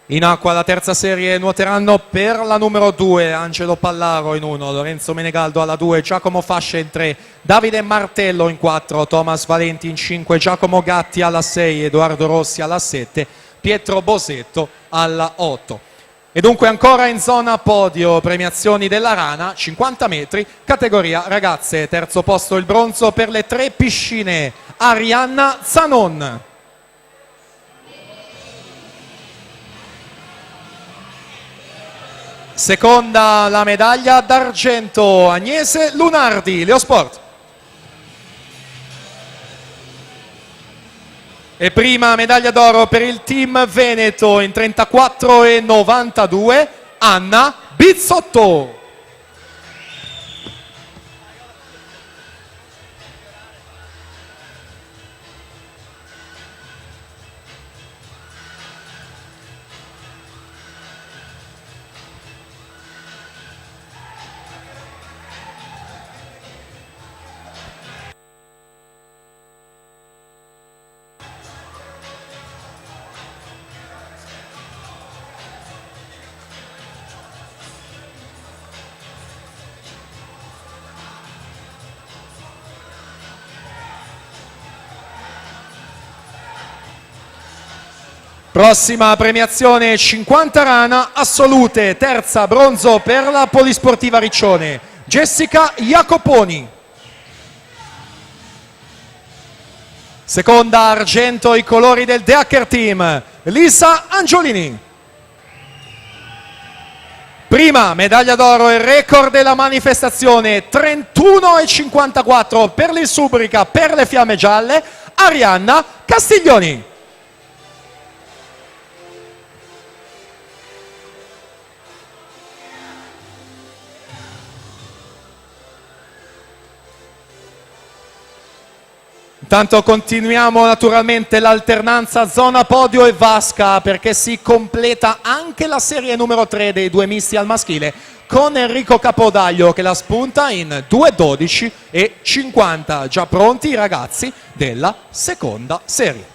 In acqua la terza serie nuoteranno per la numero 2 Angelo Pallaro in 1, Lorenzo Menegaldo alla 2, Giacomo Fascia in 3, Davide Martello in 4, Thomas Valenti in 5, Giacomo Gatti alla 6, Edoardo Rossi alla 7, Pietro Bosetto alla 8. E dunque ancora in zona podio, premiazioni della Rana, 50 metri, categoria ragazze, terzo posto il bronzo per le 3 piscine, Arianna Zanon. Seconda la medaglia d'argento, Agnese Lunardi, Leosport. E prima medaglia d'oro per il team Veneto in 34,92, Anna Bizzotto. Prossima premiazione 50 rana assolute, terza bronzo per la Polisportiva Riccione, Jessica Jacoponi. Seconda argento i colori del De Hacker Team, Lisa Angiolini. Prima medaglia d'oro e record della manifestazione 31,54 per l'Insubrica per le Fiamme Gialle, Arianna Castiglioni. Intanto continuiamo naturalmente l'alternanza zona podio e vasca perché si completa anche la serie numero 3 dei 2 misti al maschile con Enrico Capodaglio che la spunta in 2,12 e 50. Già pronti i ragazzi della seconda serie.